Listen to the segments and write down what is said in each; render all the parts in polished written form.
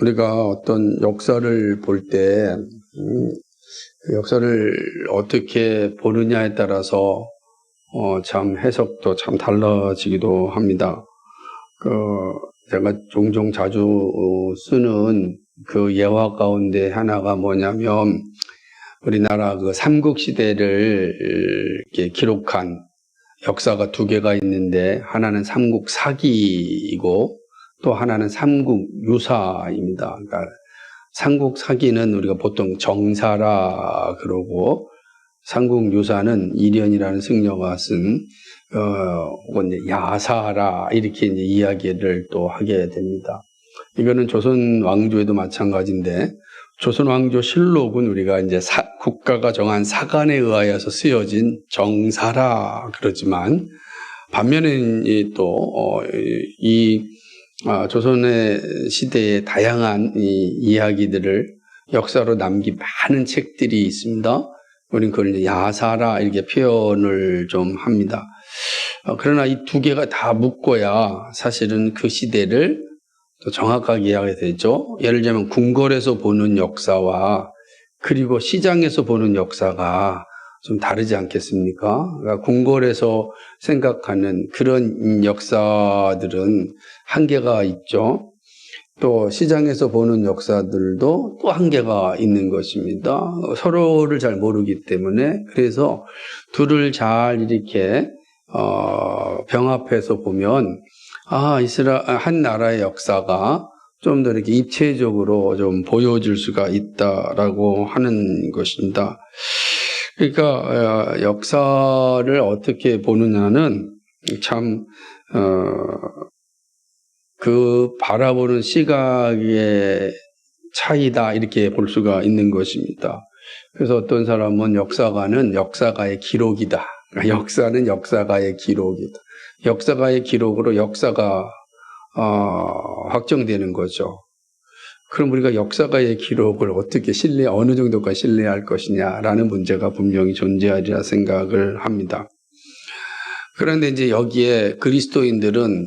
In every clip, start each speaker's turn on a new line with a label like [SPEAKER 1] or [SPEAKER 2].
[SPEAKER 1] 우리가 어떤 역사를 볼 때, 그 역사를 어떻게 보느냐에 따라서 참 해석도 참 달라지기도 합니다. 제가 종종 자주 쓰는 그 예화 가운데 하나가 뭐냐면, 우리나라 그 삼국시대를 이렇게 기록한 역사가 두 개가 있는데, 하나는 삼국사기이고 또 하나는 삼국유사입니다. 그러니까 삼국사기는 우리가 보통 정사라 그러고, 삼국유사는 이련이라는 승려가 쓴 혹은 야사라 이렇게 이제 이야기를 또 하게 됩니다. 이거는 조선 왕조에도 마찬가지인데, 조선 왕조 실록은 우리가 이제 국가가 정한 사관에 의하여서 쓰여진 정사라 그러지만, 반면에 또 조선의 시대의 다양한 이야기들을 역사로 남긴 많은 책들이 있습니다. 우리는 그걸 이제 야사라 이렇게 표현을 좀 합니다. 그러나 이 두 개가 다 묶어야 사실은 그 시대를 또 정확하게 이해하게 되죠. 예를 들면 궁궐에서 보는 역사와 그리고 시장에서 보는 역사가 좀 다르지 않겠습니까? 그러니까 궁궐에서 생각하는 그런 역사들은 한계가 있죠. 또 시장에서 보는 역사들도 또 한계가 있는 것입니다. 서로를 잘 모르기 때문에. 그래서 둘을 잘 이렇게 병합해서 보면 한 나라의 역사가 좀 더 이렇게 입체적으로 좀 보여줄 수가 있다라고 하는 것입니다. 그러니까 역사를 어떻게 보느냐는 참 그 바라보는 시각의 차이다 이렇게 볼 수가 있는 것입니다. 그래서 어떤 사람은 역사가는 역사가의 기록이다. 역사는 역사가의 기록이다. 역사가의 기록으로 역사가 확정되는 거죠. 그럼 우리가 역사가의 기록을 어떻게 어느 정도까지 신뢰할 것이냐라는 문제가 분명히 존재하리라 생각을 합니다. 그런데 이제 여기에 그리스도인들은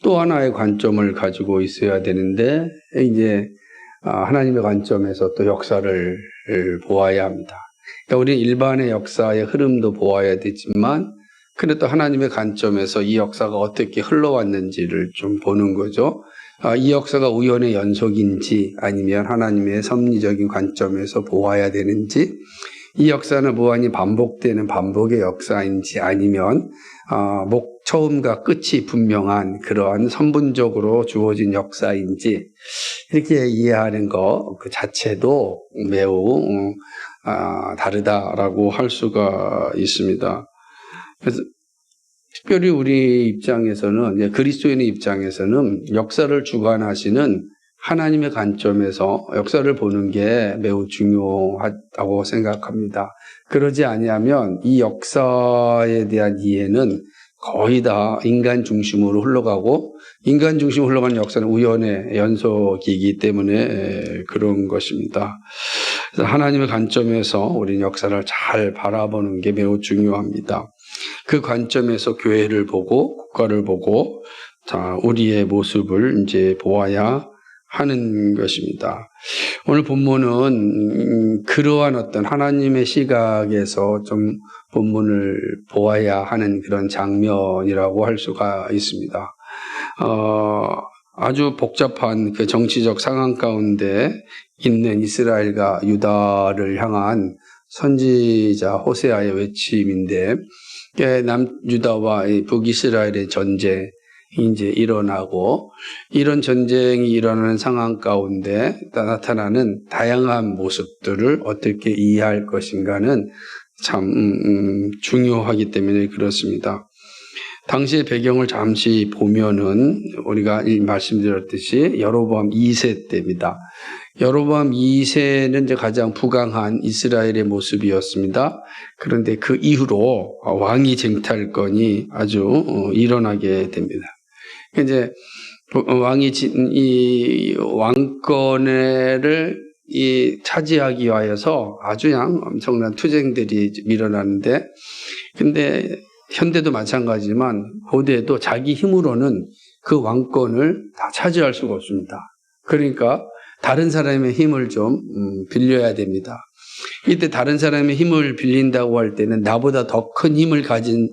[SPEAKER 1] 또 하나의 관점을 가지고 있어야 되는데, 이제 하나님의 관점에서 또 역사를 보아야 합니다. 그러니까 우리는 일반의 역사의 흐름도 보아야 되지만, 근데 또 하나님의 관점에서 이 역사가 어떻게 흘러왔는지를 좀 보는 거죠. 이 역사가 우연의 연속인지 아니면 하나님의 섭리적인 관점에서 보아야 되는지, 이 역사는 무한히 반복되는 반복의 역사인지 아니면 처음과 끝이 분명한 그러한 선분적으로 주어진 역사인지, 이렇게 이해하는 것 그 자체도 매우 다르다라고 할 수가 있습니다. 그래서 특별히 우리 입장에서는, 그리스도인의 입장에서는 역사를 주관하시는 하나님의 관점에서 역사를 보는 게 매우 중요하다고 생각합니다. 그러지 아니하면 이 역사에 대한 이해는 거의 다 인간 중심으로 흘러가고, 인간 중심으로 흘러가는 역사는 우연의 연속이기 때문에 그런 것입니다. 그래서 하나님의 관점에서 우리는 역사를 잘 바라보는 게 매우 중요합니다. 그 관점에서 교회를 보고 국가를 보고 우리의 모습을 이제 보아야 하는 것입니다. 오늘 본문은 그러한 어떤 하나님의 시각에서 좀 본문을 보아야 하는 그런 장면이라고 할 수가 있습니다. 아주 복잡한 그 정치적 상황 가운데 있는 이스라엘과 유다를 향한 선지자 호세아의 외침인데, 남유다와 북이스라엘의 전쟁이 이제 일어나고, 이런 전쟁이 일어나는 상황 가운데 나타나는 다양한 모습들을 어떻게 이해할 것인가는 참 중요하기 때문에 그렇습니다. 당시의 배경을 잠시 보면은 우리가 말씀드렸듯이 여로보암 2세 때입니다. 여로보암 2세는 이제 가장 부강한 이스라엘의 모습이었습니다. 그런데 그 이후로 왕위 쟁탈건이 아주 일어나게 됩니다. 이제 이 왕권을 차지하기 위하여서 아주 엄청난 투쟁들이 일어나는데, 근데 현대도 마찬가지지만 고대도 자기 힘으로는 그 왕권을 다 차지할 수가 없습니다. 그러니까 다른 사람의 힘을 좀 빌려야 됩니다. 이때 다른 사람의 힘을 빌린다고 할 때는 나보다 더 큰 힘을 가진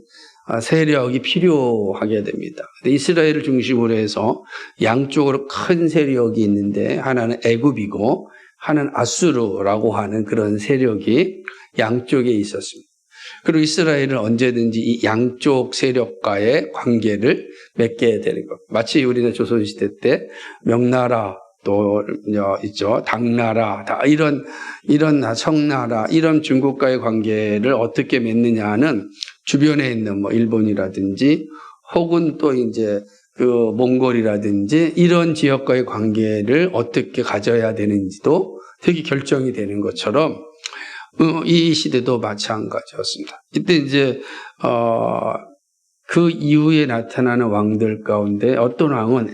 [SPEAKER 1] 세력이 필요하게 됩니다. 이스라엘을 중심으로 해서 양쪽으로 큰 세력이 있는데 하나는 애굽이고 하나는 아수르라고 하는 그런 세력이 양쪽에 있었습니다. 그리고 이스라엘은 언제든지 이 양쪽 세력과의 관계를 맺게 되는 것. 마치 우리는 조선시대 때 명나라 또 있죠. 당나라, 다 이런 청나라, 이런 중국과의 관계를 어떻게 맺느냐는 주변에 있는 뭐 일본이라든지 혹은 또 이제 그 몽골이라든지 이런 지역과의 관계를 어떻게 가져야 되는지도 되게 결정이 되는 것처럼 이 시대도 마찬가지였습니다. 이때 이제 그 이후에 나타나는 왕들 가운데 어떤 왕은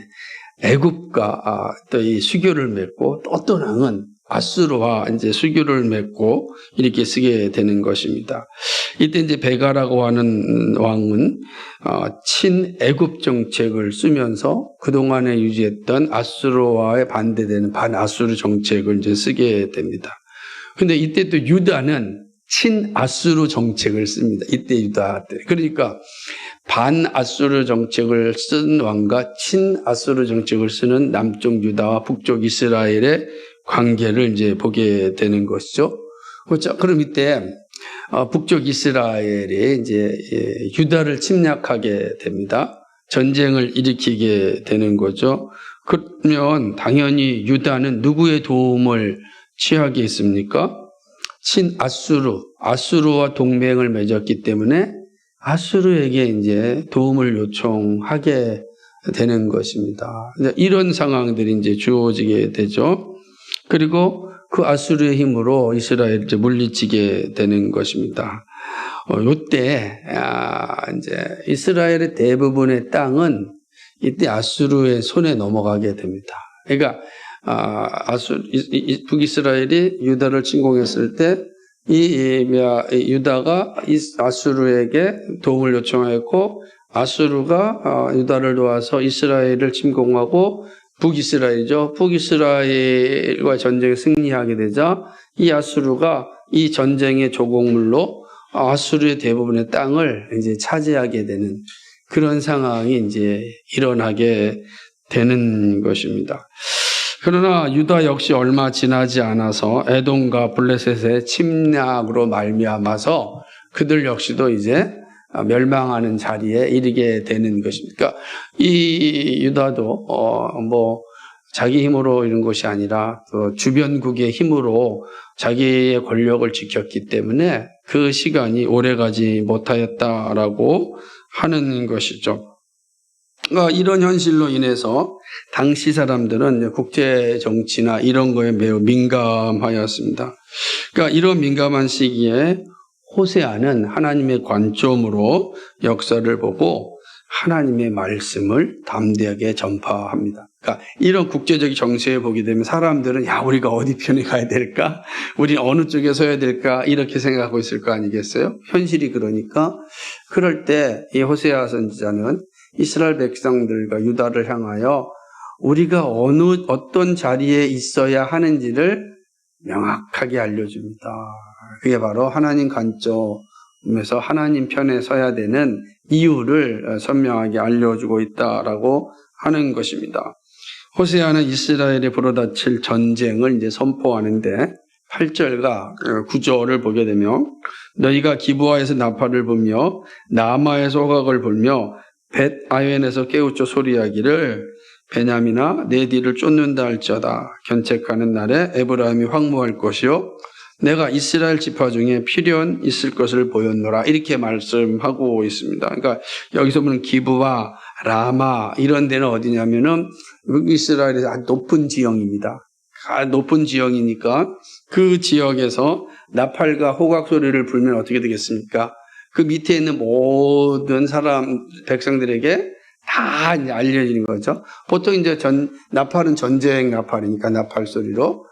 [SPEAKER 1] 애굽과 또 이 수교를 맺고 또 어떤 왕은 아수르와 이제 수교를 맺고 이렇게 쓰게 되는 것입니다. 이때 이제 베가라고 하는 왕은 친애굽 정책을 쓰면서 그동안에 유지했던 아수르와의 반대되는 반아수르 정책을 이제 쓰게 됩니다. 근데 이때 또 유다는 친아수르 정책을 씁니다. 이때 유다 때. 그러니까 반아수르 정책을 쓴 왕과 친아수르 정책을 쓰는 남쪽 유다와 북쪽 이스라엘의 관계를 이제 보게 되는 것이죠. 그렇죠? 그럼 이때 북쪽 이스라엘이 이제 유다를 침략하게 됩니다. 전쟁을 일으키게 되는 거죠. 그러면 당연히 유다는 누구의 도움을 취하겠습니까? 아수르와 동맹을 맺었기 때문에 아수르에게 이제 도움을 요청하게 되는 것입니다. 이런 상황들이 이제 주어지게 되죠. 그리고 그 아수르의 힘으로 이스라엘을 이제 물리치게 되는 것입니다. 이때 이제 이스라엘의 대부분의 땅은 이때 아수르의 손에 넘어가게 됩니다. 그러니까 북이스라엘이 유다를 침공했을 때 유다가 아수르에게 도움을 요청했고 아수르가 유다를 도와서 이스라엘을 침공하고 북이스라엘이죠. 북이스라엘과 전쟁에 승리하게 되자 이 아수르가 이 전쟁의 조공물로 아수르의 대부분의 땅을 이제 차지하게 되는 그런 상황이 이제 일어나게 되는 것입니다. 그러나 유다 역시 얼마 지나지 않아서 에돔과 블레셋의 침략으로 말미암아서 그들 역시도 이제 멸망하는 자리에 이르게 되는 것입니다. 그러니까 이 유다도 자기 힘으로 이런 것이 아니라 또 주변국의 힘으로 자기의 권력을 지켰기 때문에 그 시간이 오래가지 못하였다라고 하는 것이죠. 이런 현실로 인해서 당시 사람들은 국제 정치나 이런 거에 매우 민감하였습니다. 그러니까 이런 민감한 시기에 호세아는 하나님의 관점으로 역사를 보고 하나님의 말씀을 담대하게 전파합니다. 그러니까 이런 국제적 정세에 보게 되면 사람들은 우리가 어디 편에 가야 될까? 우리는 어느 쪽에 서야 될까? 이렇게 생각하고 있을 거 아니겠어요? 현실이 그러니까 그럴 때 이 호세아 선지자는 이스라엘 백성들과 유다를 향하여 우리가 어떤 자리에 있어야 하는지를 명확하게 알려줍니다. 그게 바로 하나님 관점에서 하나님 편에 서야 되는 이유를 선명하게 알려주고 있다라고 하는 것입니다. 호세아는 이스라엘에 불어닥칠 전쟁을 이제 선포하는데 8절과 9절을 보게 되면 너희가 기브아에서 나팔을 불며 라마에서 호각을 불며 벳 아웬에서 깨우쳐 소리하기를 베냐민아 내 뒤를 쫓는다 할지어다. 견책하는 날에 에브라임이 황무할 것이요 내가 이스라엘 지파 중에 필연 있을 것을 보였노라. 이렇게 말씀하고 있습니다. 그러니까 여기서 보는 기브와 라마 이런 데는 어디냐면은 이스라엘의 아주 높은 지형입니다. 높은 지형이니까 그 지역에서 나팔과 호각 소리를 불면 어떻게 되겠습니까? 그 밑에 있는 모든 백성들에게 다 이제 알려지는 거죠. 보통 이제 나팔은 전쟁 나팔이니까 나팔 소리로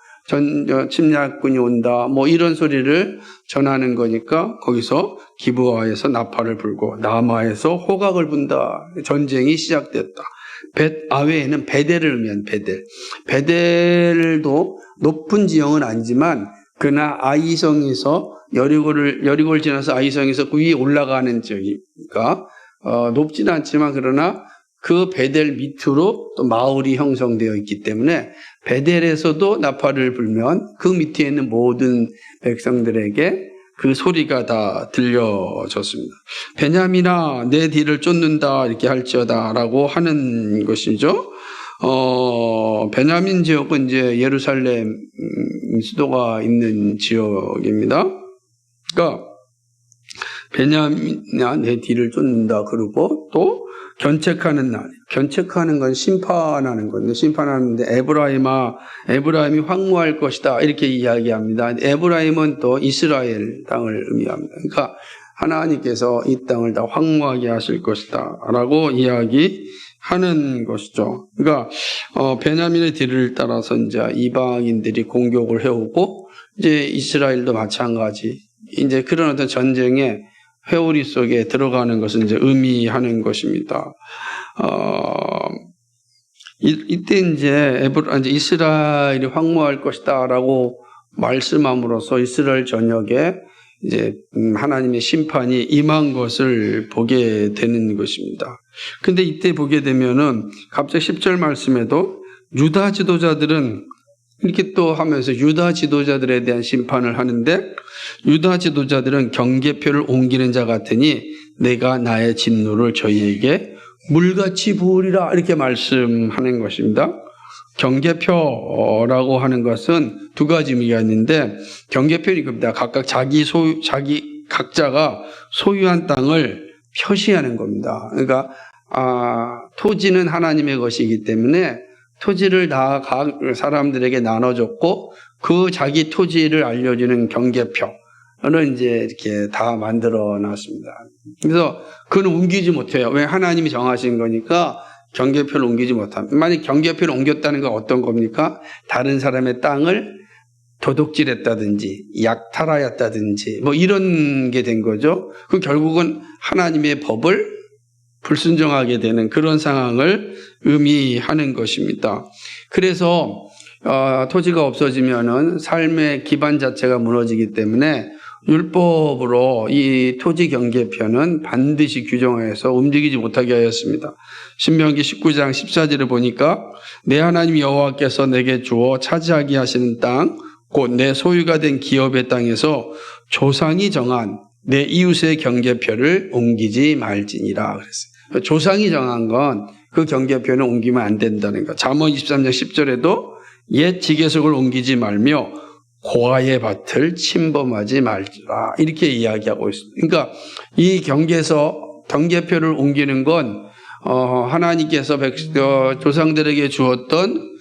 [SPEAKER 1] 침략군이 온다, 이런 소리를 전하는 거니까 거기서 기브아에서 나팔을 불고 라마에서 호각을 분다. 전쟁이 시작됐다. 아웨에는 베델을 의미한 베델. 베델도 높은 지형은 아니지만 그러나 아이성에서 여리고를 지나서 아이성에서 그 위에 올라가는 지역이니까 높지는 않지만 그러나 그 베델 밑으로 또 마을이 형성되어 있기 때문에 베델에서도 나팔을 불면 그 밑에 있는 모든 백성들에게 그 소리가 다 들려졌습니다. 베냐민아 내 뒤를 쫓는다 이렇게 할지어다라고 하는 것이죠. 베냐민 지역은 이제 예루살렘 수도가 있는 지역입니다. 그러니까 베냐민아 내 뒤를 쫓는다 그러고 또 견책하는 날. 견책하는 건 심판하는 건데 심판하는데 에브라임이 황무할 것이다 이렇게 이야기합니다. 에브라임은 또 이스라엘 땅을 의미합니다. 그러니까 하나님께서 이 땅을 다 황무하게 하실 것이다 라고 이야기하는 것이죠. 그러니까 베냐민의 뒤를 따라서 이제 이방인들이 공격을 해오고 이제 이스라엘도 마찬가지 이제 그런 어떤 전쟁의 회오리 속에 들어가는 것을 이제 의미하는 것입니다. 이때 이제 이스라엘이 황무할 것이다라고 말씀함으로써 이스라엘 전역에 이제 하나님의 심판이 임한 것을 보게 되는 것입니다. 근데 이때 보게 되면은 갑자기 10절 말씀에도 유다 지도자들은 이렇게 또 하면서 유다 지도자들에 대한 심판을 하는데 유다 지도자들은 경계표를 옮기는 자 같으니 내가 나의 진노를 저희에게 물같이 부으리라 이렇게 말씀하는 것입니다. 경계표라고 하는 것은 두 가지 의미가 있는데 경계표는 이겁니다. 각각 각자가 소유한 땅을 표시하는 겁니다. 그러니까 토지는 하나님의 것이기 때문에 토지를 다 각 사람들에게 나눠줬고 그 자기 토지를 알려주는 경계표를 이제 이렇게 다 만들어 놨습니다. 그래서 그건 옮기지 못해요. 왜? 하나님이 정하신 거니까 경계표를 옮기지 못합니다. 만약 경계표를 옮겼다는 건 어떤 겁니까? 다른 사람의 땅을 도둑질했다든지 약탈하였다든지 뭐 이런 게 된 거죠. 그 결국은 하나님의 법을 불순종하게 되는 그런 상황을 의미하는 것입니다. 그래서 토지가 없어지면은 삶의 기반 자체가 무너지기 때문에 율법으로 이 토지 경계표는 반드시 규정하여서 움직이지 못하게 하였습니다. 신명기 19장 14절을 보니까 내 하나님 여호와께서 내게 주어 차지하게 하시는 땅 곧 내 소유가 된 기업의 땅에서 조상이 정한 내 이웃의 경계표를 옮기지 말지니라 그랬어요. 조상이 정한 건 그 경계표는 옮기면 안 된다는 거. 잠언 23장 10절에도 옛 지계석을 옮기지 말며 고아의 밭을 침범하지 말지라 이렇게 이야기하고 있습니다. 그러니까 이 경계표를 옮기는 건 하나님께서 조상들에게 주었던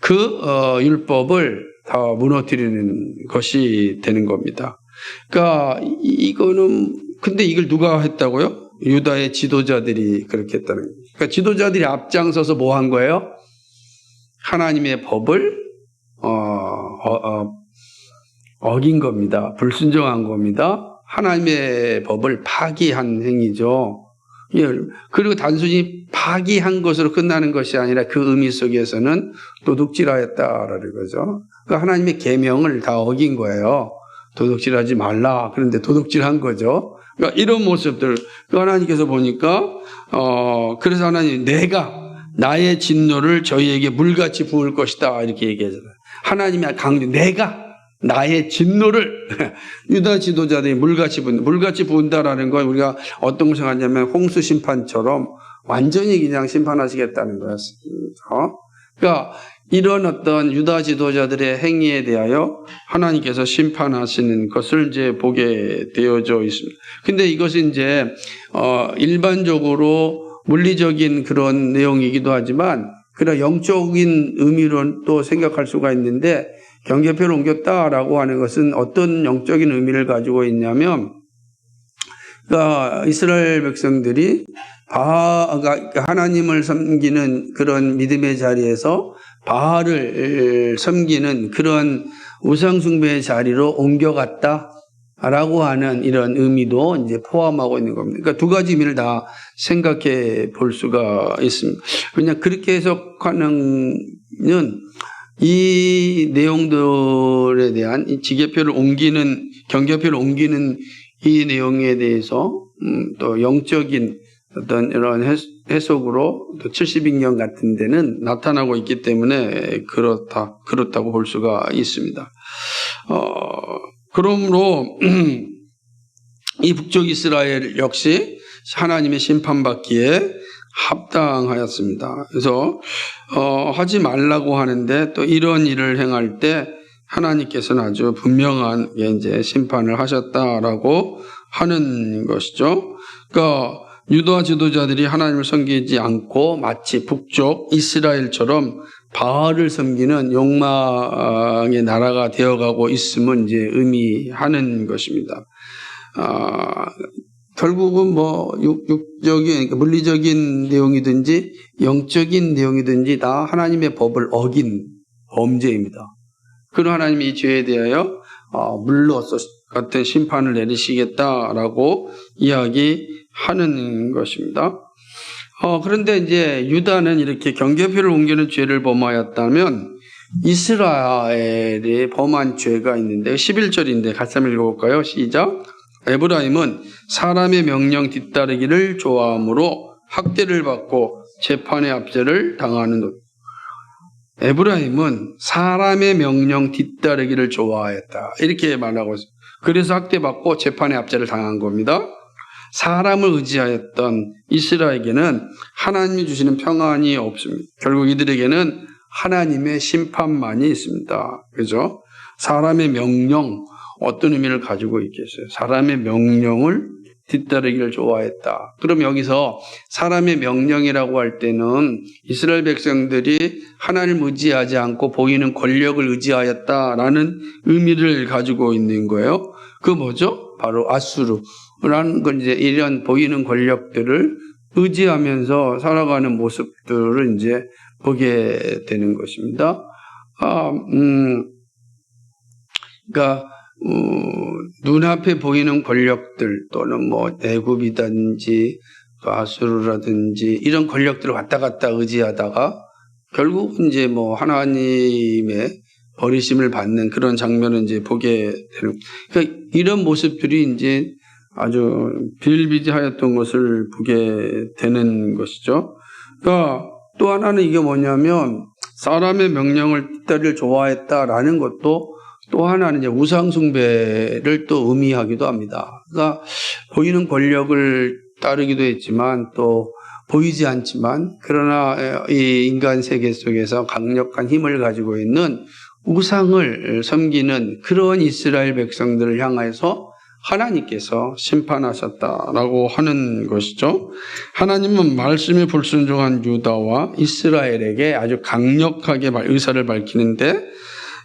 [SPEAKER 1] 그 율법을 다 무너뜨리는 것이 되는 겁니다. 그러니까 이거는 근데 이걸 누가 했다고요? 유다의 지도자들이 그렇게 했다는 거예요. 그러니까 지도자들이 앞장서서 뭐 한 거예요? 하나님의 법을 어긴 겁니다. 불순종한 겁니다. 하나님의 법을 파기한 행위죠. 그리고 단순히 파기한 것으로 끝나는 것이 아니라 그 의미 속에서는 도둑질하였다라는 거죠. 그러니까 하나님의 계명을 다 어긴 거예요. 도둑질하지 말라. 그런데 도둑질한 거죠. 그러니까 이런 모습들 하나님께서 보니까 그래서 하나님 내가 나의 진노를 저희에게 물같이 부을 것이다 이렇게 얘기하잖아요. 하나님의 강조 내가 나의 진노를 유다 지도자들이 물같이 부은다라는 건 우리가 어떤 걸 생각하냐면 홍수 심판처럼 완전히 그냥 심판하시겠다는 거였습니다. 그러니까 이런 어떤 유다 지도자들의 행위에 대하여 하나님께서 심판하시는 것을 이제 보게 되어져 있습니다. 근데 이것이 이제 일반적으로 물리적인 그런 내용이기도 하지만 그런 영적인 의미로 또 생각할 수가 있는데 경계표를 옮겼다라고 하는 것은 어떤 영적인 의미를 가지고 있냐면 그러니까 이스라엘 백성들이 그러니까 하나님을 섬기는 그런 믿음의 자리에서 바알을 섬기는 그런 우상숭배의 자리로 옮겨갔다. 라고 하는 이런 의미도 이제 포함하고 있는 겁니다. 그러니까 두 가지 의미를 다 생각해 볼 수가 있습니다. 왜냐하면 그렇게 해석하는 이 내용들에 대한 이 지계표를 옮기는, 경계표를 옮기는 이 내용에 대해서 또 영적인 어떤 이런 해석으로 또 72년 같은 데는 나타나고 있기 때문에 그렇다고 볼 수가 있습니다. 그러므로 이 북쪽 이스라엘 역시 하나님의 심판받기에 합당하였습니다. 그래서 하지 말라고 하는데 또 이런 일을 행할 때 하나님께서는 아주 분명한 이제 심판을 하셨다라고 하는 것이죠. 그러니까 유다 지도자들이 하나님을 섬기지 않고 마치 북쪽 이스라엘처럼 바알을 섬기는 욕망의 나라가 되어가고 있음을 이제 의미하는 것입니다. 결국은 뭐 육적인, 그러니까 물리적인 내용이든지 영적인 내용이든지 다 하나님의 법을 어긴 범죄입니다. 그런 하나님이 이 죄에 대하여 물로서 같은 심판을 내리시겠다라고 이야기하는 것입니다. 그런데 이제 유다는 이렇게 경계표를 옮기는 죄를 범하였다면 이스라엘이 범한 죄가 있는데 11절인데 같이 한번 읽어볼까요? 시작. 에브라임은 사람의 명령 뒤따르기를 좋아하므로 학대를 받고 재판의 압제를 당하는 것. 에브라임은 사람의 명령 뒤따르기를 좋아했다. 이렇게 말하고 있어요. 그래서 학대받고 재판의 압제를 당한 겁니다. 사람을 의지하였던 이스라엘에게는 하나님이 주시는 평안이 없습니다. 결국 이들에게는 하나님의 심판만이 있습니다. 그죠? 사람의 명령, 어떤 의미를 가지고 있겠어요? 사람의 명령을 뒤따르기를 좋아했다. 그럼 여기서 사람의 명령이라고 할 때는 이스라엘 백성들이 하나님을 의지하지 않고 보이는 권력을 의지하였다라는 의미를 가지고 있는 거예요. 그 뭐죠? 바로 아수르라는 건 이제 이런 보이는 권력들을 의지하면서 살아가는 모습들을 이제 보게 되는 것입니다. 그러니까 눈앞에 보이는 권력들 또는 뭐 애굽이든지 아수르라든지 이런 권력들을 왔다 갔다 의지하다가 결국 이제 뭐 하나님의 버리심을 받는 그런 장면을 이제 보게 되는. 그러니까 이런 모습들이 이제 아주 비일비재하였던 것을 보게 되는 것이죠. 그러니까 또 하나는 이게 뭐냐면 사람의 명령을 뒤따르기를 좋아했다라는 것도 또 하나는 이제 우상숭배를 또 의미하기도 합니다. 그러니까 보이는 권력을 따르기도 했지만 또 보이지 않지만 그러나 이 인간 세계 속에서 강력한 힘을 가지고 있는 우상을 섬기는 그런 이스라엘 백성들을 향해서 하나님께서 심판하셨다라고 하는 것이죠. 하나님은 말씀에 불순종한 유다와 이스라엘에게 아주 강력하게 의사를 밝히는데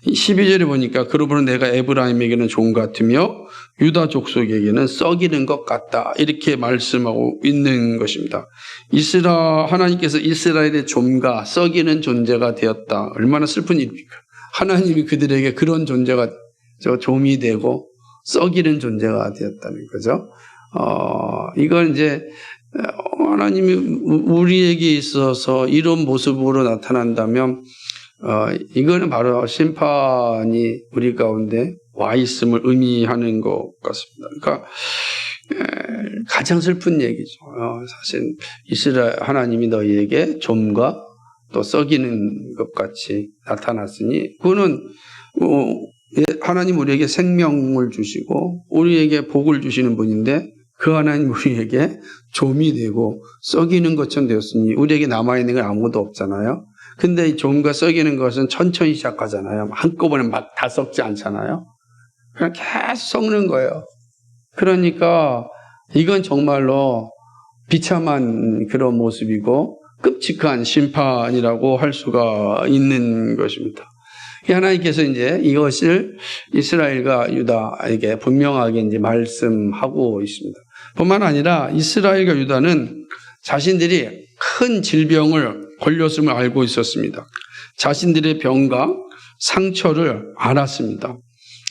[SPEAKER 1] 12절에 보니까 그러므로 내가 에브라임에게는 종 같으며 유다 족속에게는 썩이는 것 같다. 이렇게 말씀하고 있는 것입니다. 하나님께서 이스라엘의 좀과 썩이는 존재가 되었다. 얼마나 슬픈 일입니까? 하나님이 그들에게 그런 존재가 좀이 되고 썩이는 존재가 되었다는 거죠. 이건 이제 하나님이 우리에게 있어서 이런 모습으로 나타난다면 이거는 바로 심판이 우리 가운데 와 있음을 의미하는 것 같습니다. 그러니까 가장 슬픈 얘기죠. 사실 하나님이 너희에게 좀과 또 썩이는 것 같이 나타났으니 그거는 하나님 우리에게 생명을 주시고 우리에게 복을 주시는 분인데 그 하나님 우리에게 좀이 되고 썩이는 것처럼 되었으니 우리에게 남아있는 건 아무것도 없잖아요. 근데 이 좀과 썩이는 것은 천천히 시작하잖아요. 한꺼번에 막 다 썩지 않잖아요. 그냥 계속 썩는 거예요. 그러니까 이건 정말로 비참한 그런 모습이고 끔찍한 심판이라고 할 수가 있는 것입니다. 하나님께서 이제 이것을 이스라엘과 유다에게 분명하게 이제 말씀하고 있습니다. 뿐만 아니라 이스라엘과 유다는 자신들이 큰 질병을 걸렸음을 알고 있었습니다. 자신들의 병과 상처를 알았습니다.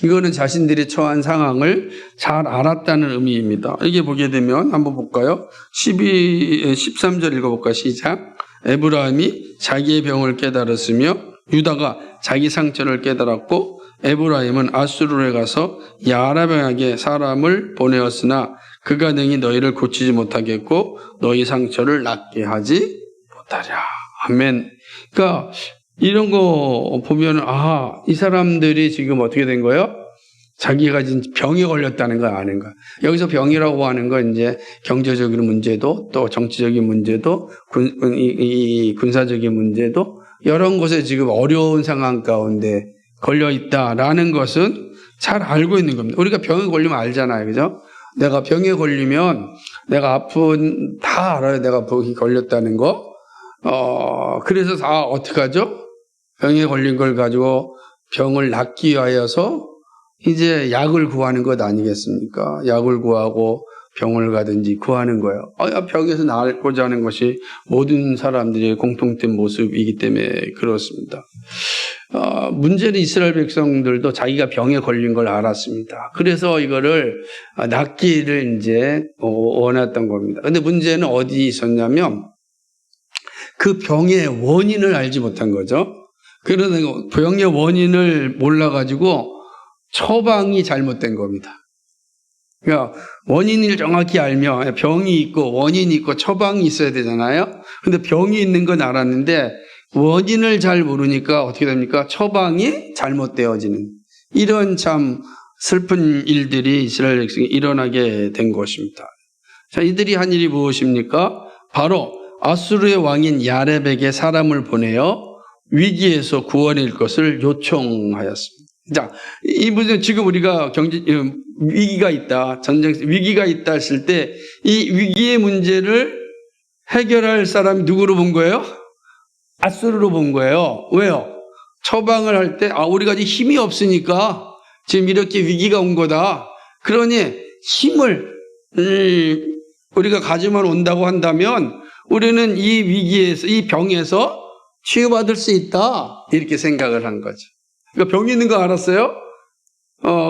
[SPEAKER 1] 이거는 자신들이 처한 상황을 잘 알았다는 의미입니다. 이게 보게 되면 한번 볼까요? 13절 읽어볼까요? 시작. 에브라임이 자기의 병을 깨달았으며 유다가 자기 상처를 깨달았고 에브라임은 아수르에 가서 야라병에게 사람을 보내었으나 그가 능히 너희를 고치지 못하겠고 너희 상처를 낫게 하지 못하랴. 아멘. 그러니까 이런 거 보면 이 사람들이 지금 어떻게 된 거예요? 자기가 지금 병에 걸렸다는 걸 아는 거야. 여기서 병이라고 하는 건 이제 경제적인 문제도 또 정치적인 문제도 군사적인 문제도 이런 곳에 지금 어려운 상황 가운데 걸려 있다라는 것은 잘 알고 있는 겁니다. 우리가 병에 걸리면 알잖아요. 그죠? 내가 병에 걸리면 내가 아픈 다 알아요. 내가 병이 걸렸다는 거. 그래서 다 어떻게 하죠? 병에 걸린 걸 가지고 병을 낫기 위하여서 이제 약을 구하는 것 아니겠습니까? 약을 구하고 병을 가든지 구하는 거예요. 병에서 나고자 하는 것이 모든 사람들의 공통된 모습이기 때문에 그렇습니다. 문제는 이스라엘 백성들도 자기가 병에 걸린 걸 알았습니다. 그래서 이거를 낫기를 이제 원했던 겁니다. 근데 문제는 어디 있었냐면 그 병의 원인을 알지 못한 거죠. 그러다 병의 원인을 몰라가지고 처방이 잘못된 겁니다. 그러니까 원인을 정확히 알면 병이 있고 원인이 있고 처방이 있어야 되잖아요. 근데 병이 있는 건 알았는데 원인을 잘 모르니까 어떻게 됩니까? 처방이 잘못되어지는 이런 참 슬픈 일들이 이스라엘 백성이 일어나게 된 것입니다. 자, 이들이 한 일이 무엇입니까? 바로 아수르의 왕인 야렙에게 사람을 보내어 위기에서 구원할 것을 요청하였습니다. 자, 이 문제 지금 우리가 위기가 있다, 전쟁 위기가 있다 했을 때 이 위기의 문제를 해결할 사람이 누구로 본 거예요? 아수르로 본 거예요. 왜요? 처방을 할 때 우리가 지금 힘이 없으니까 지금 이렇게 위기가 온 거다. 그러니 힘을 우리가 가지만 온다고 한다면 우리는 이 위기에서 이 병에서 치유받을 수 있다. 이렇게 생각을 한 거죠. 그러니까 병이 있는 거 알았어요?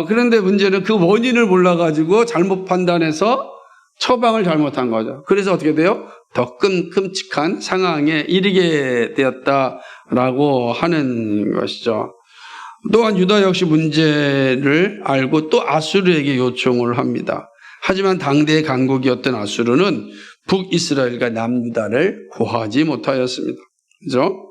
[SPEAKER 1] 그런데 문제는 그 원인을 몰라가지고 잘못 판단해서 처방을 잘못한 거죠. 그래서 어떻게 돼요? 더 끔찍한 상황에 이르게 되었다라고 하는 것이죠. 또한 유다 역시 문제를 알고 또 아수르에게 요청을 합니다. 하지만 당대의 강국이었던 아수르는 북이스라엘과 남유다를 구하지 못하였습니다. 그죠?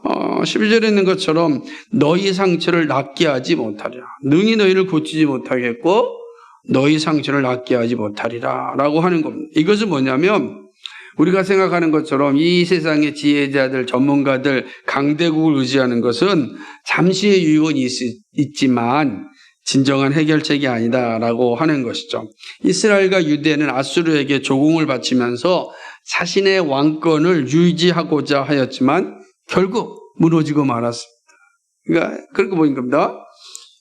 [SPEAKER 1] 12절에 있는 것처럼 너희 상처를 낫게 하지 못하리라. 능히 너희를 고치지 못하겠고 너희 상처를 낫게 하지 못하리라 라고 하는 겁니다. 이것은 뭐냐면 우리가 생각하는 것처럼 이 세상의 지혜자들, 전문가들, 강대국을 의지하는 것은 잠시의 유익은 있지만 진정한 해결책이 아니다라고 하는 것이죠. 이스라엘과 유대는 아수르에게 조공을 바치면서 자신의 왕권을 유지하고자 하였지만 결국 무너지고 말았습니다. 그러니까 그렇게 보인 겁니다.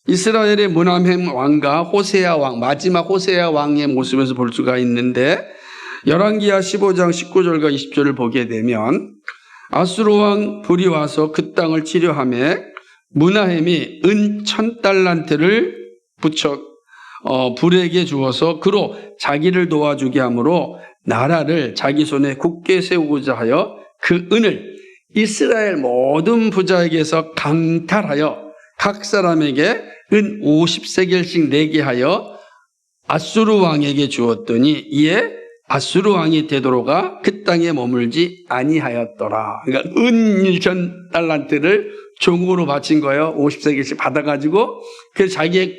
[SPEAKER 1] 이스라엘의 무남햄 왕과 호세아 왕, 마지막 호세아 왕의 모습에서 볼 수가 있는데 열왕기하 15장 19절과 20절을 보게 되면 아수르 왕 불이 와서 그 땅을 치료하며 무나햄이 은 1000달란트를 붙여 불에게 주어서 그로 자기를 도와주게 하므로 나라를 자기 손에 굳게 세우고자 하여 그 은을 이스라엘 모든 부자에게서 강탈하여 각 사람에게 은 50세겔씩 내게 하여 아수르 왕에게 주었더니 이에 아수르 왕이 되도록아 그 땅에 머물지 아니하였더라. 그러니까 은 1000달란트를 종으로 바친 거예요. 50세겔씩 받아가지고 그래서 자기의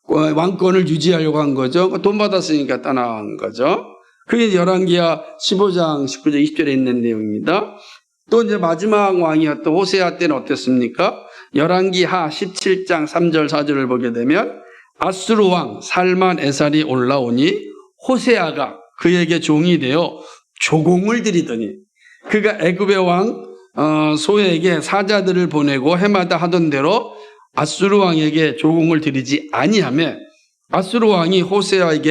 [SPEAKER 1] 왕권을 유지하려고 한 거죠. 돈 받았으니까 떠나간 거죠. 그게 열왕기하 15장 19절 20절에 있는 내용입니다. 또 이제 마지막 왕이었던 호세아 때는 어땠습니까? 열왕기하 17장 3절 4절을 보게 되면 아수르 왕 살만 에살이 올라오니 호세아가 그에게 종이 되어 조공을 드리더니 그가 애굽의 왕 소에게 사자들을 보내고 해마다 하던 대로 아수르 왕에게 조공을 드리지 아니하며 아수르 왕이 호세아가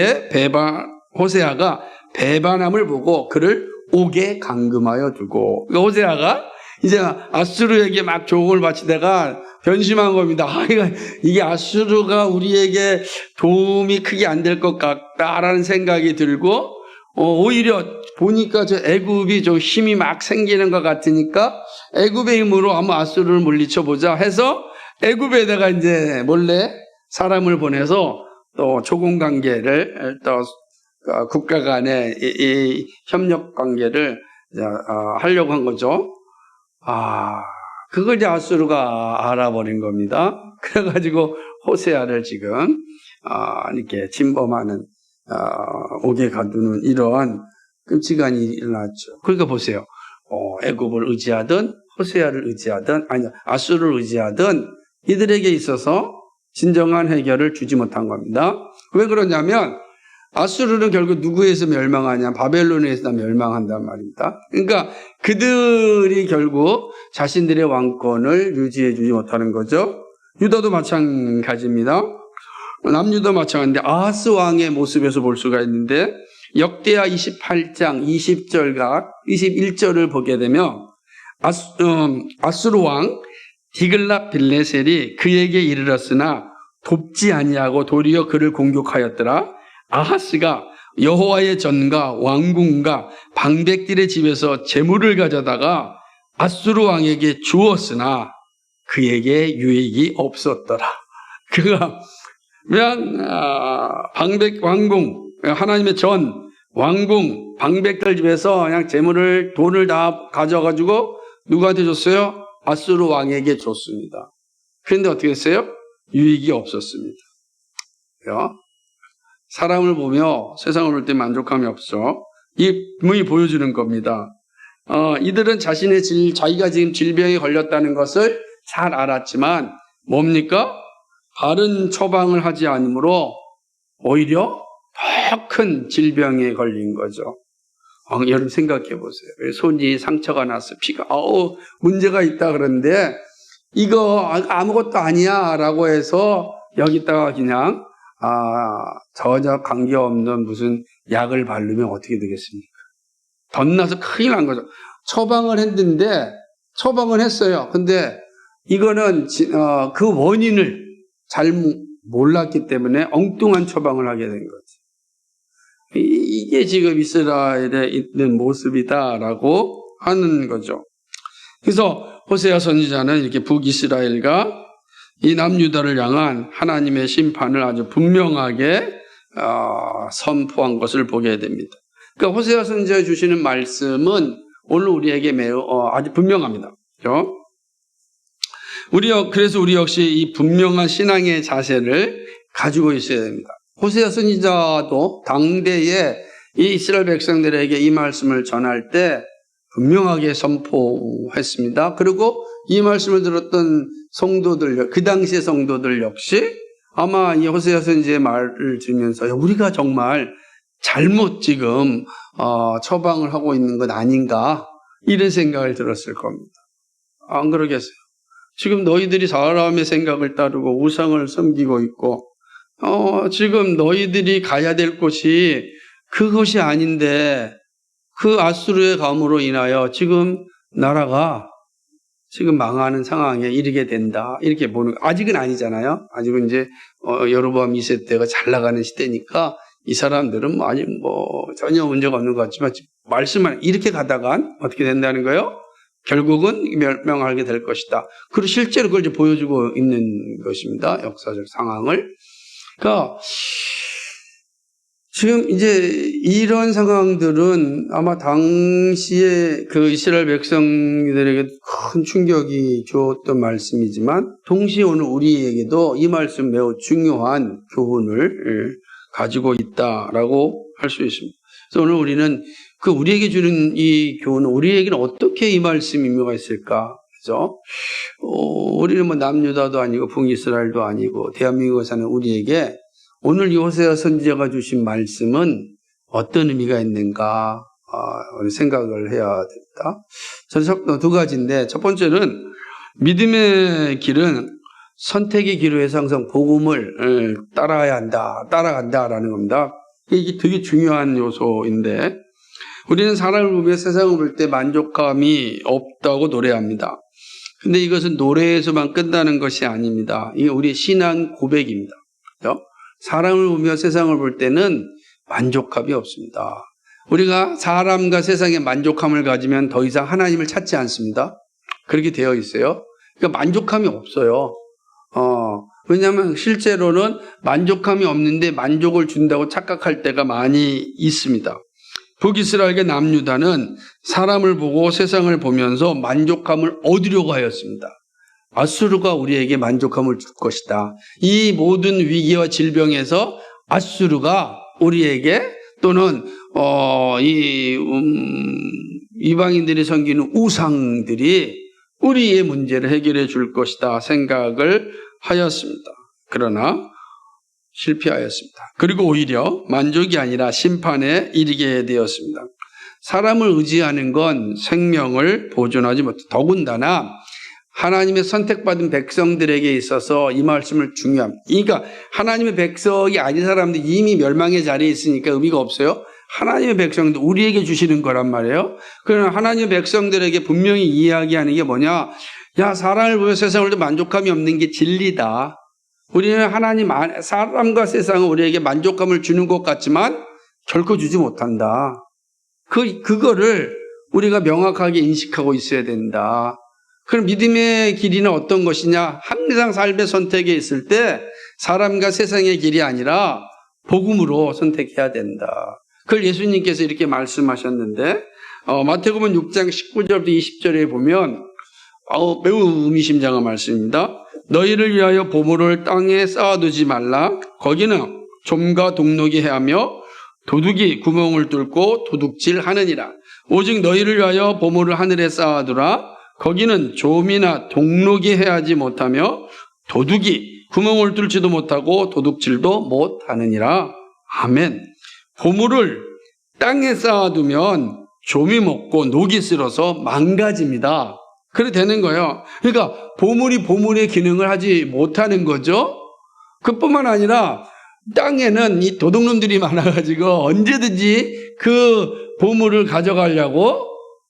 [SPEAKER 1] 배반함을 보고 그를 옥에 감금하여 두고 호세아가 이제 아수르에게 막 조공을 바치다가 변심한 겁니다. 이게 아수르가 우리에게 도움이 크게 안 될 것 같다라는 생각이 들고, 오히려 보니까 저 애굽이 좀 힘이 막 생기는 것 같으니까 애굽의 힘으로 한번 아수르를 물리쳐 보자 해서 애굽에다가 이제 몰래 사람을 보내서 또 조공 관계를 또 국가 간의 이 협력 관계를 하려고 한 거죠. 그걸 이제 아수르가 알아버린 겁니다. 그래가지고 호세아를 지금 이렇게 침범하는 옥에 가두는 이러한 끔찍한 일이 일어났죠. 그러니까 보세요. 애굽을 의지하든 호세아를 의지하든 아니 아수르를 의지하든 이들에게 있어서 진정한 해결을 주지 못한 겁니다. 왜 그러냐면 아수르는 결국 누구에서 멸망하냐? 바벨론에서 멸망한단 말입니다. 그러니까 그들이 결국 자신들의 왕권을 유지해 주지 못하는 거죠. 유다도 마찬가지입니다. 남유다 마찬가지인데 아하스 왕의 모습에서 볼 수가 있는데 역대하 28장 20절과 21절을 보게 되면 아수르 왕 디글랏 빌레셀이 그에게 이르렀으나 돕지 아니하고 도리어 그를 공격하였더라. 아하스가 여호와의 전과 왕궁과 방백들의 집에서 재물을 가져다가 아수르 왕에게 주었으나 그에게 유익이 없었더라. 그가 그냥 방백 왕궁 하나님의 전 왕궁 방백들 집에서 그냥 재물을 돈을 다 가져가지고 누구한테 줬어요? 아수르 왕에게 줬습니다. 그런데 어떻게 했어요? 유익이 없었습니다. 사람을 보며 세상을 볼 때 만족함이 없어. 이 분명히 보여주는 겁니다. 이들은 자기가 지금 질병에 걸렸다는 것을 잘 알았지만 뭡니까? 바른 처방을 하지 않으므로 오히려 더 큰 질병에 걸린 거죠. 여러분 생각해 보세요. 손이 상처가 났어. 피가 문제가 있다 그러는데 이거 아무것도 아니야 라고 해서 여기다가 그냥 전혀 관계없는 무슨 약을 바르면 어떻게 되겠습니까? 덧나서 큰일 난 거죠. 처방을 했는데 처방을 했어요. 근데 이거는 그 원인을 잘못 몰랐기 때문에 엉뚱한 처방을 하게 된 거지. 이게 지금 이스라엘에 있는 모습이다라고 하는 거죠. 그래서 호세아 선지자는 이렇게 북이스라엘과 이 남유다를 향한 하나님의 심판을 아주 분명하게 선포한 것을 보게 됩니다. 그러니까 호세아 선지자가 주시는 말씀은 오늘 우리에게 매우 아주 분명합니다. 그렇죠? 그래서 우리 역시 이 분명한 신앙의 자세를 가지고 있어야 됩니다. 호세아 선지자도 당대에 이 이스라엘 백성들에게 이 말씀을 전할 때 분명하게 선포했습니다. 그리고 이 말씀을 들었던 성도들, 그 당시의 성도들 역시 아마 이 호세아 선지자의 말을 들으면서 우리가 정말 잘못 지금 처방을 하고 있는 것 아닌가 이런 생각을 들었을 겁니다. 안 그러겠어요? 지금 너희들이 사람의 생각을 따르고 우상을 섬기고 있고 지금 너희들이 가야 될 곳이 그것이 아닌데 그 아수르의 감으로 인하여 지금 나라가 지금 망하는 상황에 이르게 된다. 이렇게 보는, 아직은 아니잖아요. 아직은 이제 여로보암 2세 때가 잘 나가는 시대니까 이 사람들은 전혀 문제가 없는 것 같지만 말씀만 이렇게 가다간 어떻게 된다는 거예요? 결국은 멸망하게 될 것이다. 그리고 실제로 그걸 이제 보여주고 있는 것입니다. 역사적 상황을. 그러니까 지금 이제 이런 상황들은 아마 당시에 그 이스라엘 백성들에게 큰 충격이 줬던 말씀이지만 동시에 오늘 우리에게도 이 말씀 매우 중요한 교훈을 가지고 있다라고 할 수 있습니다. 그래서 오늘 우리는 우리에게 주는 이 교훈은 우리에게는 어떻게 이 말씀 의미가 있을까? 그죠? 우리는 남유다도 아니고 북이스라엘도 아니고 대한민국에 사는 우리에게 오늘 이 호세아 선지자가 주신 말씀은 어떤 의미가 있는가 생각을 해야 됩니다. 저는 두 가지인데 첫 번째는 믿음의 길은 선택의 기로에서 항상 복음을 따라간다라는 겁니다. 이게 되게 중요한 요소인데 우리는 사람을 보며 세상을 볼 때 만족감이 없다고 노래합니다. 근데 이것은 노래에서만 끝나는 것이 아닙니다. 이게 우리의 신앙 고백입니다. 그렇죠? 사람을 보며 세상을 볼 때는 만족감이 없습니다. 우리가 사람과 세상에 만족감을 가지면 더 이상 하나님을 찾지 않습니다. 그렇게 되어 있어요. 그러니까 만족감이 없어요. 왜냐하면 실제로는 만족감이 없는데 만족을 준다고 착각할 때가 많이 있습니다. 북이스라엘의 남유다는 사람을 보고 세상을 보면서 만족감을 얻으려고 하였습니다. 아수르가 우리에게 만족감을 줄 것이다. 이 모든 위기와 질병에서 아수르가 우리에게 또는 이방인들이 섬기는 우상들이 우리의 문제를 해결해 줄 것이다 생각을 하였습니다. 그러나 실패하였습니다. 그리고 오히려 만족이 아니라 심판에 이르게 되었습니다. 사람을 의지하는 건 생명을 보존하지 못해. 더군다나 하나님의 선택받은 백성들에게 있어서 이 말씀을 중요합니다. 그러니까 하나님의 백성이 아닌 사람들이 이미 멸망의 자리에 있으니까 의미가 없어요. 하나님의 백성들 우리에게 주시는 거란 말이에요. 그러나 하나님의 백성들에게 분명히 이야기하는 게 뭐냐? 야, 사람을 보며 세상을 도 만족감이 없는 게 진리다. 우리는 사람과 세상은 우리에게 만족감을 주는 것 같지만 결코 주지 못한다. 그거를 우리가 명확하게 인식하고 있어야 된다. 그럼 믿음의 길이는 어떤 것이냐? 항상 삶의 선택에 있을 때 사람과 세상의 길이 아니라 복음으로 선택해야 된다. 그걸 예수님께서 이렇게 말씀하셨는데 마태복음 6장 19절부터 20절에 보면 매우 의미심장한 말씀입니다. 너희를 위하여 보물을 땅에 쌓아두지 말라. 거기는 좀과 동록이 해하며 도둑이 구멍을 뚫고 도둑질하느니라. 오직 너희를 위하여 보물을 하늘에 쌓아두라. 거기는 좀이나 동록이 해하지 못하며 도둑이 구멍을 뚫지도 못하고 도둑질도 못하느니라. 아멘. 보물을 땅에 쌓아두면 좀이 먹고 녹이 쓸어서 망가집니다. 그래 되는 거예요. 그러니까 보물이 보물의 기능을 하지 못하는 거죠. 그뿐만 아니라 땅에는 이 도둑놈들이 많아가지고 언제든지 그 보물을 가져가려고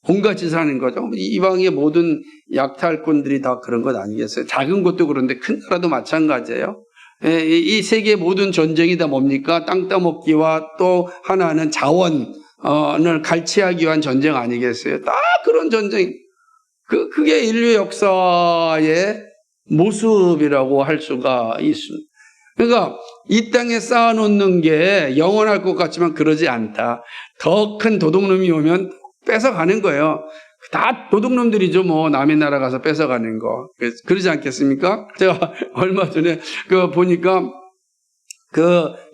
[SPEAKER 1] 온갖 짓을 하는 거죠. 이방의 모든 약탈꾼들이 다 그런 것 아니겠어요? 작은 곳도 그런데 큰 나라도 마찬가지예요. 이 세계의 모든 전쟁이 다 뭡니까? 땅 따먹기와 또 하나는 자원을 갈취하기 위한 전쟁 아니겠어요? 다 그런 전쟁. 그게 인류 역사의 모습이라고 할 수가 있습니다. 그러니까 이 땅에 쌓아놓는 게 영원할 것 같지만 그러지 않다. 더 큰 도둑놈이 오면 뺏어가는 거예요. 다 도둑놈들이죠. 뭐 남의 나라 가서 뺏어가는 거. 그러지 않겠습니까? 제가 얼마 전에 보니까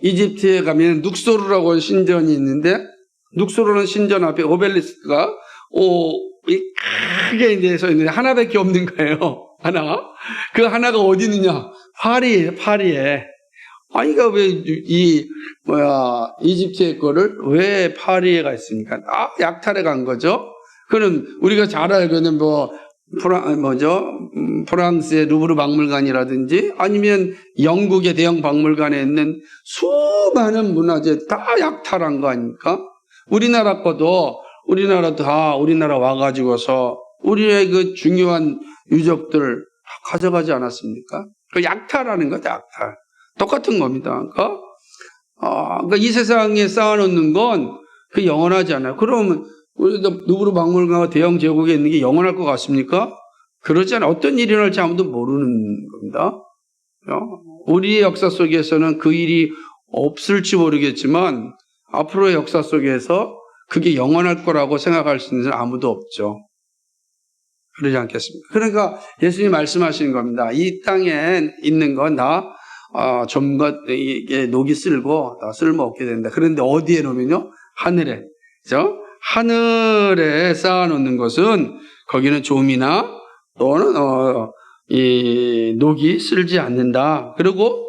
[SPEAKER 1] 이집트에 가면 눅소르라고 하는 신전이 있는데 눅소르라는 신전 앞에 오벨리스크가 크게 이제 서 있는데 하나밖에 없는 거예요. 하나. 그 하나가 어디 있느냐? 파리에. 아니가 왜 이집트의 거를 왜 파리에가 있습니까? 약탈해 간 거죠. 그는 우리가 잘 알고는 프랑스의 루브르 박물관이라든지 아니면 영국의 대형 박물관에 있는 수많은 문화재 다 약탈한 거 아닙니까? 우리나라도 다 우리나라 와가지고서 우리의 그 중요한 유적들 다 가져가지 않았습니까? 그 약탈하는 거죠, 약탈. 똑같은 겁니다. 그러니까 이 세상에 쌓아놓는 건 그 영원하지 않아요. 그러면 우리도 루브르 박물관과 대형 제국에 있는 게 영원할 것 같습니까? 그렇지 않아요. 어떤 일이 일어날지 아무도 모르는 겁니다. 우리의 역사 속에서는 그 일이 없을지 모르겠지만 앞으로의 역사 속에서 그게 영원할 거라고 생각할 수 있는 사람 아무도 없죠. 그러지 않겠습니까? 그러니까 예수님이 말씀하시는 겁니다. 이 땅에 있는 건 다 점과 이게 녹이 쓸고 다 쓸모없게 된다. 그런데 어디에 놓으면요? 하늘에. 그죠? 하늘에 쌓아놓는 것은 거기는 좀이나 또는 이 녹이 쓸지 않는다. 그리고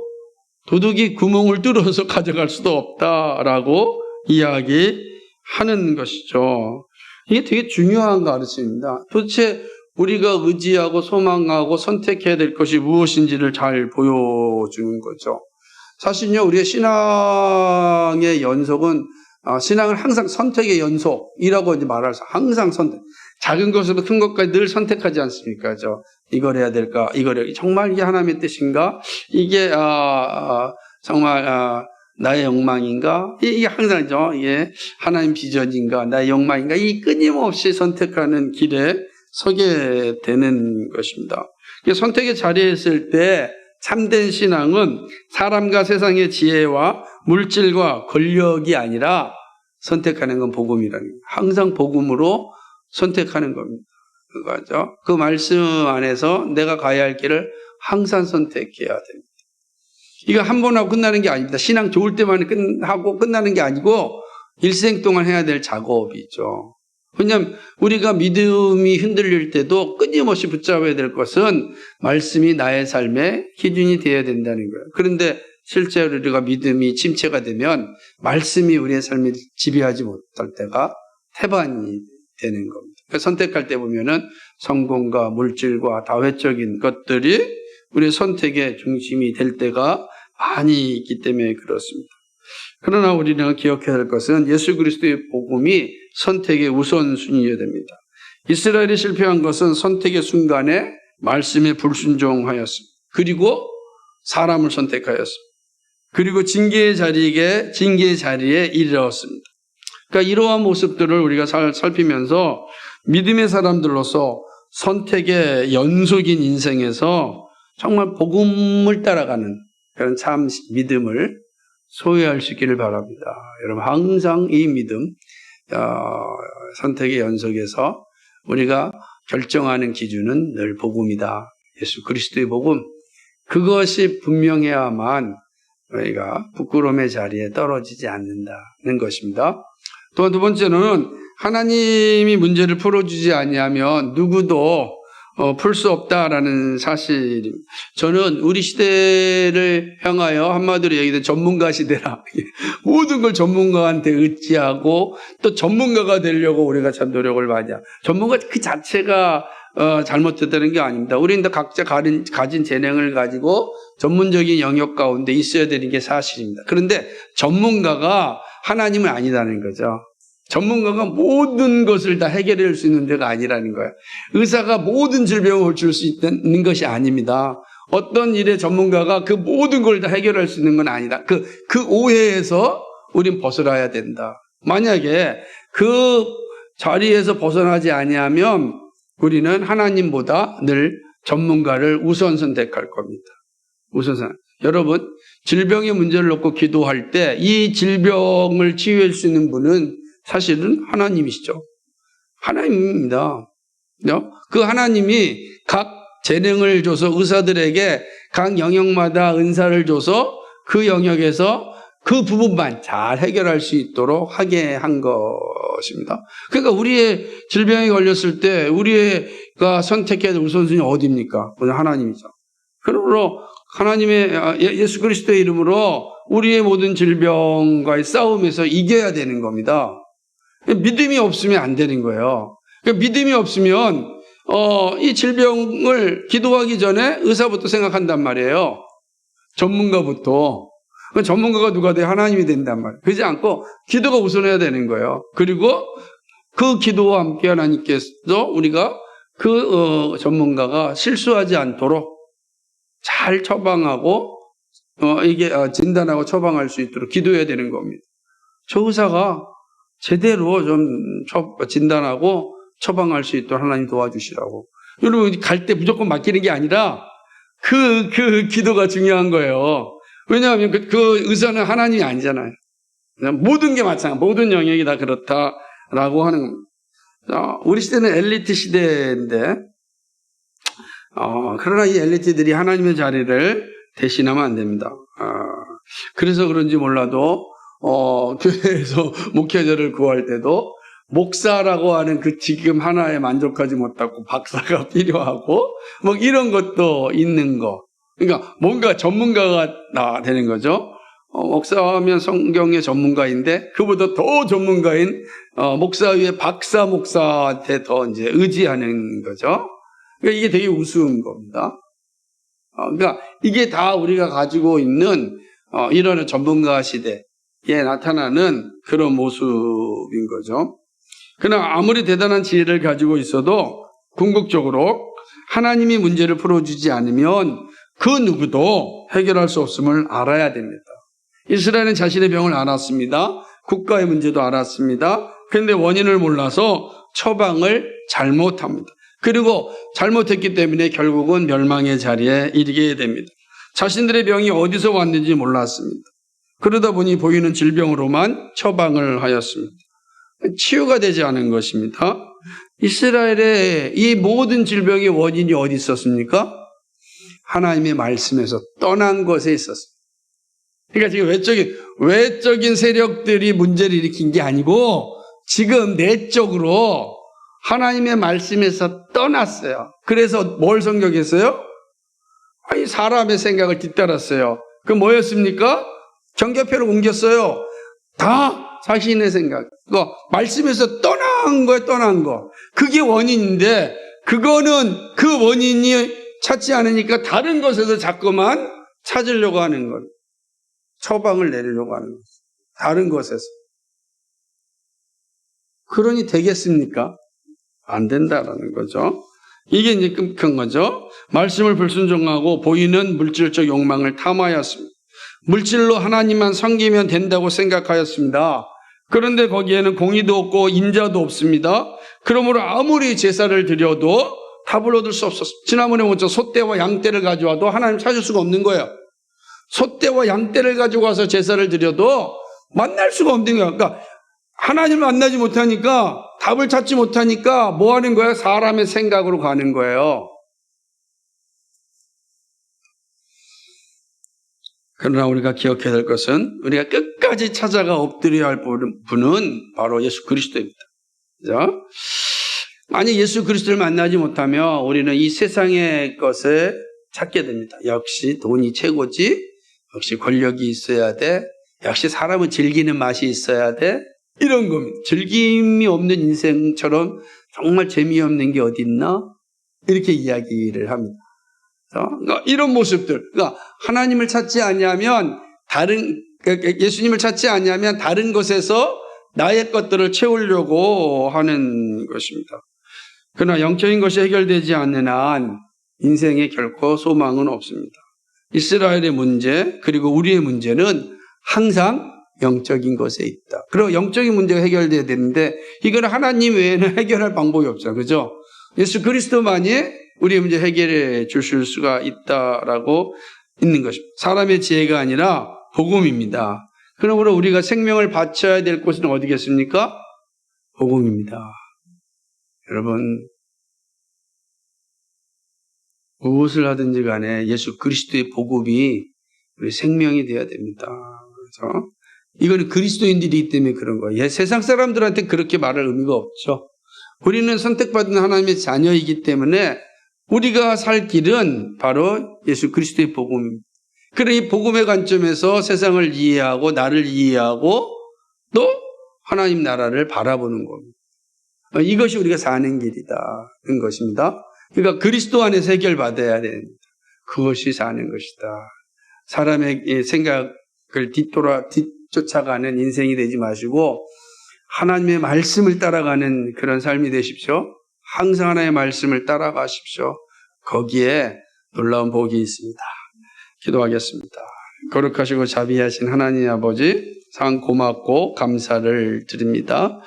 [SPEAKER 1] 도둑이 구멍을 뚫어서 가져갈 수도 없다라고 이야기하는 것이죠. 이게 되게 중요한 가르침입니다. 도대체 우리가 의지하고 소망하고 선택해야 될 것이 무엇인지를 잘 보여주는 거죠. 사실요, 우리의 신앙의 연속은 신앙은 항상 선택의 연속이라고 이제 말할 수, 항상 선택. 작은 것으로 큰 것까지 늘 선택하지 않습니까? 이걸 해야 될까? 정말 이게 하나님의 뜻인가? 이게, 정말, 나의 욕망인가? 이게 항상죠. 이게 하나님 비전인가? 나의 욕망인가? 이 끊임없이 선택하는 길에 서게 되는 것입니다. 선택의 자리에 있을 때 참된 신앙은 사람과 세상의 지혜와 물질과 권력이 아니라 선택하는 건 복음이라는 거예요. 항상 복음으로 선택하는 겁니다. 그거죠. 그 말씀 안에서 내가 가야 할 길을 항상 선택해야 됩니다. 이거 한 번 하고 끝나는 게 아닙니다. 신앙 좋을 때만 하고 끝나는 게 아니고 일생 동안 해야 될 작업이죠. 왜냐하면 우리가 믿음이 흔들릴 때도 끊임없이 붙잡아야 될 것은 말씀이 나의 삶의 기준이 되어야 된다는 거예요. 그런데 실제로 우리가 믿음이 침체가 되면 말씀이 우리의 삶을 지배하지 못할 때가 태반이 되는 겁니다. 그러니까 선택할 때 보면은 성공과 물질과 다회적인 것들이 우리의 선택의 중심이 될 때가 많이 있기 때문에 그렇습니다. 그러나 우리는 기억해야 할 것은 예수 그리스도의 복음이 선택의 우선순위여야 됩니다. 이스라엘이 실패한 것은 선택의 순간에 말씀에 불순종하였습니다. 그리고 사람을 선택하였습니다. 그리고 징계의 자리에 이르렀습니다. 그러니까 이러한 모습들을 우리가 살피면서 믿음의 사람들로서 선택의 연속인 인생에서 정말 복음을 따라가는 그런 참 믿음을 소유할 수 있기를 바랍니다. 여러분 항상 이 믿음, 선택의 연속에서 우리가 결정하는 기준은 늘 복음이다. 예수 그리스도의 복음. 그것이 분명해야만 우리가 부끄러움의 자리에 떨어지지 않는다는 것입니다. 또한 두 번째는 하나님이 문제를 풀어주지 아니하면 누구도 풀 수 없다라는 사실입니다. 저는 우리 시대를 향하여 한마디로 얘기하면 전문가 시대라. 모든 걸 전문가한테 의지하고 또 전문가가 되려고 우리가 참 노력을 많이 하죠. 전문가 그 자체가 잘못됐다는 게 아닙니다. 우리는 다 각자 가진 재능을 가지고 전문적인 영역 가운데 있어야 되는 게 사실입니다. 그런데 전문가가 하나님은 아니라는 거죠. 전문가가 모든 것을 다 해결할 수 있는 데가 아니라는 거예요. 의사가 모든 질병을 고칠 수 있는 것이 아닙니다. 어떤 일의 전문가가 그 모든 걸 다 해결할 수 있는 건 아니다. 그 오해에서 우린 벗어나야 된다. 만약에 그 자리에서 벗어나지 아니하면 우리는 하나님보다 늘 전문가를 우선 선택할 겁니다. 여러분, 질병의 문제를 놓고 기도할 때 이 질병을 치유할 수 있는 분은 사실은 하나님이시죠. 하나님입니다. 그 하나님이 각 재능을 줘서 의사들에게 각 영역마다 은사를 줘서 그 영역에서 그 부분만 잘 해결할 수 있도록 하게 한 것입니다. 그러니까 우리의 질병에 걸렸을 때 우리가 선택해야 될 우선순위 어디입니까? 하나님이죠. 그러므로 하나님의 예수 그리스도의 이름으로 우리의 모든 질병과의 싸움에서 이겨야 되는 겁니다. 믿음이 없으면 안 되는 거예요. 믿음이 없으면 이 질병을 기도하기 전에 의사부터 생각한단 말이에요. 전문가부터. 전문가가 누가 돼? 하나님이 된단 말이에요. 그러지 않고 기도가 우선해야 되는 거예요. 그리고 그 기도와 함께 하나님께서 우리가 그 전문가가 실수하지 않도록 잘 처방하고 이게 진단하고 처방할 수 있도록 기도해야 되는 겁니다. 저 의사가 제대로 좀 진단하고 처방할 수 있도록 하나님 도와주시라고. 여러분 갈 때 무조건 맡기는 게 아니라 그 기도가 중요한 거예요. 왜냐하면 그 의사는 하나님이 아니잖아요. 모든 게 마찬가지, 모든 영역이 다 그렇다라고 하는 겁니다. 우리 시대는 엘리트 시대인데 그러나 이 엘리트들이 하나님의 자리를 대신하면 안 됩니다. 그래서 그런지 몰라도 교회에서 목회자를 구할 때도 목사라고 하는 그 지금 하나에 만족하지 못하고 박사가 필요하고 뭐 이런 것도 있는 거. 그러니까 뭔가 전문가가 되는 거죠. 목사하면 성경의 전문가인데 그보다 더 전문가인 목사 위에 박사 목사한테 더 이제 의지하는 거죠. 그러니까 이게 되게 우스운 겁니다. 그러니까 이게 다 우리가 가지고 있는 이런 전문가 시대. 나타나는 그런 모습인 거죠. 그러나 아무리 대단한 지혜를 가지고 있어도 궁극적으로 하나님이 문제를 풀어주지 않으면 그 누구도 해결할 수 없음을 알아야 됩니다. 이스라엘은 자신의 병을 알았습니다. 국가의 문제도 알았습니다. 그런데 원인을 몰라서 처방을 잘못합니다. 그리고 잘못했기 때문에 결국은 멸망의 자리에 이르게 됩니다. 자신들의 병이 어디서 왔는지 몰랐습니다. 그러다 보니 보이는 질병으로만 처방을 하였습니다. 치유가 되지 않은 것입니다. 이스라엘의 이 모든 질병의 원인이 어디 있었습니까? 하나님의 말씀에서 떠난 것에 있었습니다. 그러니까 지금 외적인 세력들이 문제를 일으킨 게 아니고 지금 내적으로 하나님의 말씀에서 떠났어요. 그래서 뭘 성격했어요? 아니, 사람의 생각을 뒤따랐어요. 그 뭐였습니까? 정교표를 옮겼어요. 다 자신의 생각. 말씀에서 떠난 거. 그게 원인인데, 그거는 그 원인이 찾지 않으니까 다른 것에서 자꾸만 찾으려고 하는 것. 처방을 내리려고 하는 것. 다른 것에서. 그러니 되겠습니까? 안 된다라는 거죠. 이게 이제 끔찍한 거죠. 말씀을 불순종하고 보이는 물질적 욕망을 탐하였습니다. 물질로 하나님만 섬기면 된다고 생각하였습니다. 그런데 거기에는 공의도 없고 인자도 없습니다. 그러므로 아무리 제사를 드려도 답을 얻을 수 없었습니다. 지난번에 먼저 소떼와 양떼를 가져와도 하나님 찾을 수가 없는 거예요. 소떼와 양떼를 가지고 와서 제사를 드려도 만날 수가 없는 거예요. 그러니까 하나님을 만나지 못하니까, 답을 찾지 못하니까 뭐 하는 거예요? 사람의 생각으로 가는 거예요. 그러나 우리가 기억해야 될 것은 우리가 끝까지 찾아가 엎드려야 할 분은 바로 예수 그리스도입니다. 그죠? 만약 예수 그리스도를 만나지 못하면 우리는 이 세상의 것을 찾게 됩니다. 역시 돈이 최고지, 역시 권력이 있어야 돼, 역시 사람은 즐기는 맛이 있어야 돼, 이런 겁니다. 즐김이 없는 인생처럼 정말 재미없는 게 어디 있나? 이렇게 이야기를 합니다. 그러니까 이런 모습들, 그러니까 하나님을 찾지 않냐면 예수님을 찾지 않냐면 다른 것에서 나의 것들을 채우려고 하는 것입니다. 그러나 영적인 것이 해결되지 않는 한 인생에 결코 소망은 없습니다. 이스라엘의 문제 그리고 우리의 문제는 항상 영적인 것에 있다. 그리고 영적인 문제가 해결돼야 되는데 이건 하나님 외에는 해결할 방법이 없죠. 그죠? 예수 그리스도만이 우리의 문제 해결해 주실 수가 있다라고 있는 것입니다. 사람의 지혜가 아니라 복음입니다. 그러므로 우리가 생명을 바쳐야 될 곳은 어디겠습니까? 복음입니다. 여러분, 무엇을 하든지 간에 예수 그리스도의 복음이 우리 생명이 되어야 됩니다. 그렇죠? 이거는 그리스도인들이기 때문에 그런 거예요. 세상 사람들한테 그렇게 말할 의미가 없죠. 우리는 선택받은 하나님의 자녀이기 때문에 우리가 살 길은 바로 예수 그리스도의 복음입니다. 그래 이 복음의 관점에서 세상을 이해하고 나를 이해하고 또 하나님 나라를 바라보는 겁니다. 이것이 우리가 사는 길이다는 것입니다. 그러니까 그리스도 안에서 해결받아야 됩니다. 그것이 사는 것이다. 사람의 생각을 뒤쫓아가는 인생이 되지 마시고 하나님의 말씀을 따라가는 그런 삶이 되십시오. 항상 하나님의 말씀을 따라가십시오. 거기에 놀라운 복이 있습니다. 기도하겠습니다. 거룩하시고 자비하신 하나님 아버지, 상 고맙고 감사를 드립니다.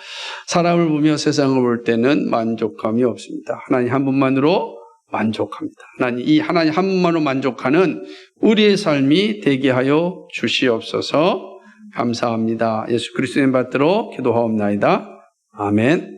[SPEAKER 1] 사람을 보며 세상을 볼 때는 만족감이 없습니다. 하나님 한 분만으로 만족합니다. 하나님, 이 하나님 한 분만으로 만족하는 우리의 삶이 되게 하여 주시옵소서. 감사합니다. 예수 그리스도의 이름 받들어 기도하옵나이다. 아멘.